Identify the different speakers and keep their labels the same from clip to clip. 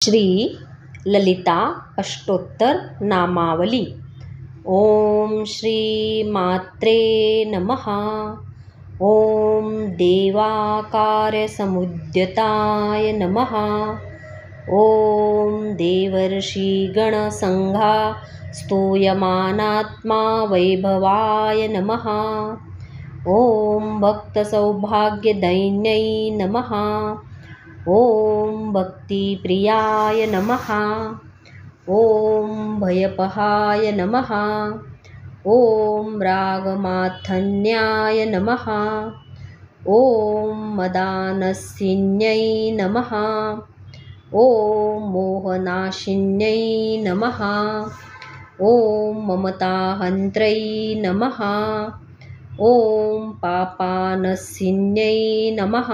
Speaker 1: श्री ललिता अष्टोत्तर नामावली। ओम श्री मात्रे नमः। ओम देवाकार्य समुद्यताय नमः। ओम देवर्षिगण संघा स्तूयमानात्मा वैभवाय नमः। ओम भक्तसौभाग्यदैन्यै नमः। ओम भक्तिप्रियाय नमः। ओम भयपहाय नमः। ओम रागमाथन्याय नमः। ओम मदानसिन्यै नमः। ओम मोहनाशिन्यै नमः। ओम ममताहन्त्रै नमः। ओम पापानसिन्यै नमः।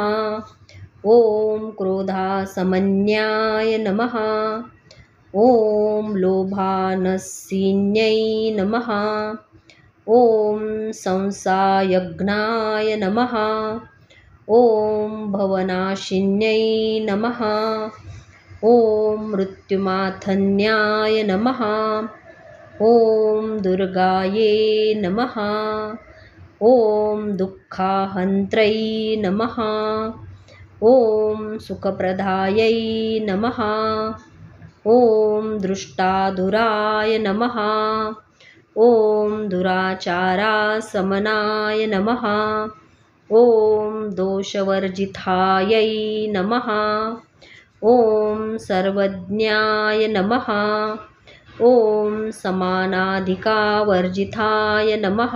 Speaker 1: ओम क्रोधासमन्याय नमः। ओम लोभानसिन्यै नमः। ओम संसायघ्नाय नमः। ओम भवनाशिन्यै नमः। ओम मृत्युमाथन्याय नमः। ओम दुर्गायै नमः। ओम दुःखाहन्त्रै नमः। ओम सुखप्रदायै नमः। ओम दृष्टादुराय नमः। ओम दुराचारासमनाय नमः। ओम दोषवर्जितायै नमः। ओम सर्वज्ञाय नमः। ओम समानाधिकावर्जिताय नमः।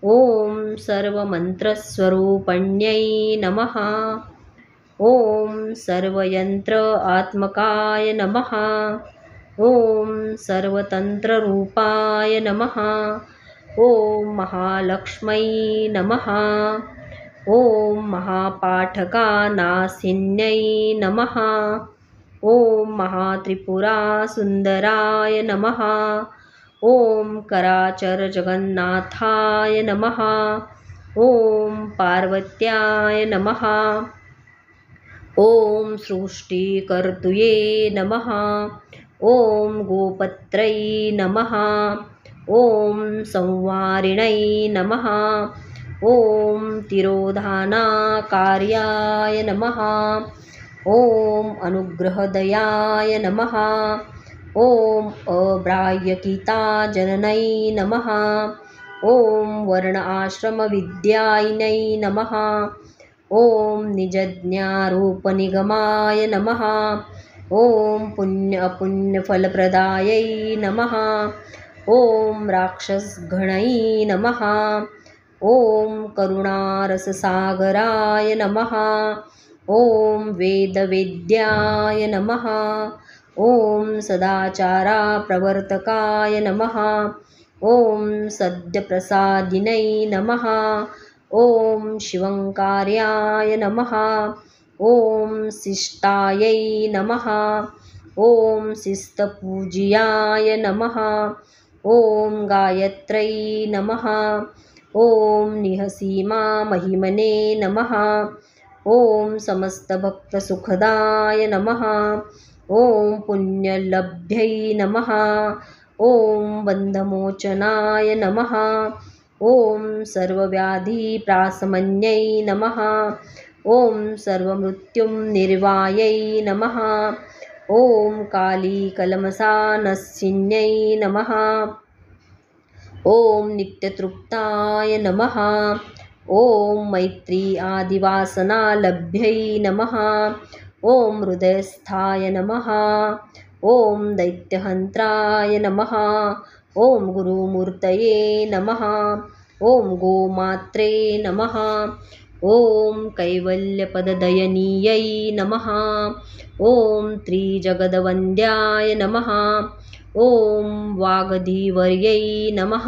Speaker 1: ओम सर्वमन्त्रस्वरूपण्यै नमः। ओम सर्वयंत्र आत्मकाय नमः। ओम सर्वतंत्ररूपाय नमः। ओम महालक्ष्मै नमः। ओम महापाठकानासिन्यै नमः। ओम महात्रिपुरासुन्दराय नमः। ओम कराचरजगन्नाथाय नमः। ओम पार्वत्याय नमः। ओम सृष्टिकर्तृये नमः। ओम गोपत्रै नमः। ओम संवारिणै नमः। ओम तिरोधानाकार्याय नमः। ओम अनुग्रहदयाय नमः। ओम अब्राह्यकीताजननै नमः। ओम वर्ण आश्रम विद्यायिनै नमः। ओम निजज्ञारूपनिगमाय नमः। ओम पुण्य अपुण्यफलप्रदायै नमः। ओम राक्षसगणै नमः। ओम करुणारससागराय नमः। ओम वेदवेद्याय नमः। ओम सदाचारप्रवर्तकाय नमः। ओम सद्यप्रसादिनै नमः। ओम शिवङ्कार्याय नमः। ओम शिष्टायै नमः। ओम शिस्तपूज्याय नमः। ओम गायत्र्यै नमः। ओम निःसीमामहिमने नमः। ओम समस्तभक्तसुखदाय नमः। ओम पुण्यलभ्यै नमः। ओम बन्धमोचनाय नमः। ओम सर्वव्याधिप्राशमन्यै नमः। ओम सर्वमृत्युनिर्वायै नमः। ओम कालीकलमसानसिन्यै नमः। ओम नित्यतृप्ताय नमः। ओम मैत्री आदिवासनालभ्यै नमः। ओम हृदयस्थाय नमः। ओम दैत्यहन्त्राय नमः। ओम गुरुमूर्तये नमः। ओम गोमात्रे नमः। ओम कैवल्यपददयनीयै नमः। ओम त्रिजगद्वन्द्याय नमः। ओम वागधीवर्यै नमः।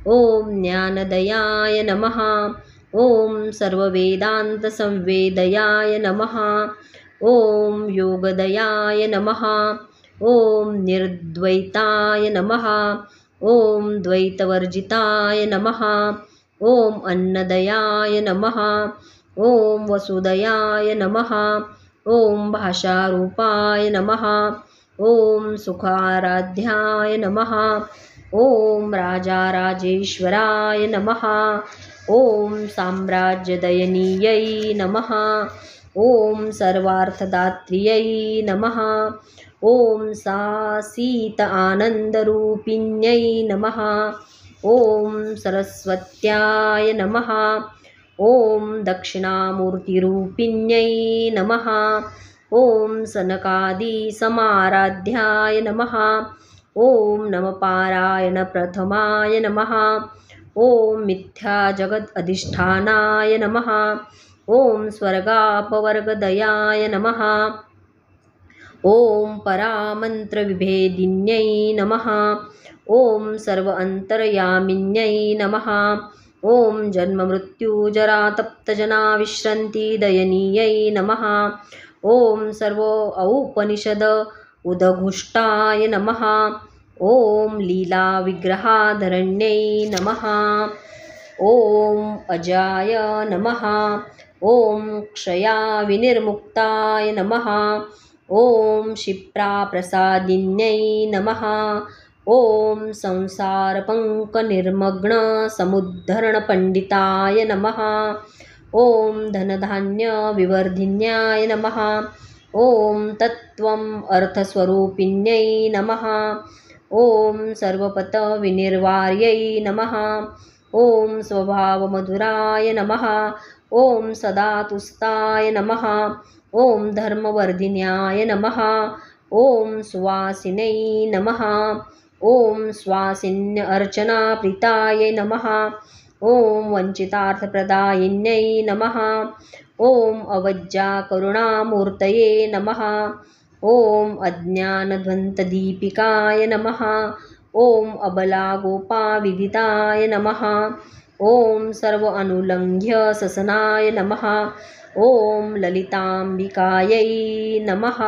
Speaker 1: ओम ज्ञानदयाय नमः। ओम सर्ववेदान्तसंवेदयाय नमः। ओम योगदयाय नमः। ओम निर्द्वैताय नमः। ओम द्वैतवर्जिताय नमः। ओम अन्नदयाय नमः। ओम वसुदयाय नमः। ॐ भाषारूपाय नमः। ॐ सुखाराध्याय नमः। ॐ राजाराजेश्वराय नमः। ॐ साम्राज्यदयनीयै नमः। ॐ सर्वार्थदात्र्यै नमः। ॐ सीत आनन्दरूपिण्यै नमः। ॐ सरस्वत्याय नमः। ॐ दक्षिणामूर्तिरूपिण्यै नमः। ॐ सनकादिसमाराध्याय नमः। ॐ नमपारायणप्रथमाय नमः। ॐ मिथ्याजगदधिष्ठानाय नमः। ॐ स्वर्गापवर्गदयाय नमः। ॐ परामन्त्रविभेदिन्यै नमः। ॐ सर्वान्तर्यामिन्यै नमः। ॐ जन्ममृत्युजरातप्तजनाविश्रन्तिदयनीयै नमः। ॐ सर्वौपनिषद उदघुष्टाय नमः। ॐ लीलाविग्रहाधरण्यै नमः। ॐ अजाय नमः। ॐ क्षयाविनिर्मुक्ताय नमः। ॐ क्षिप्राप्रसादिन्यै नमः। ॐ संसारपङ्कनिर्मग्नसमुद्धरणपण्डिताय नमः। ॐ धनधान्यविवर्धिन्याय नमः। ॐ तत्त्वम् अर्थस्वरूपिण्यै नमः। ॐ सर्वपतविनिर्वार्यै नमः। ॐ स्वभावमधुराय नमः। ॐ सदातुस्ताय नमः। ॐ धर्मवर्धिन्याय नमः। ॐ सुवासिनै नमः। ॐ स्वासिन्य अर्चनाप्रीताय नमः। ॐ वञ्चितार्थप्रदायिन्यै नमः। ॐ अवज्जाकरुणामूर्तये नमः। ॐ अज्ञानध्वन्तदीपिकाय नमः। ॐ अबलागोपाविदिताय नमः। ॐ सर्व अनुलङ्घ्य ससनाय नमः। ॐ ललिताम्बिकायै नमः।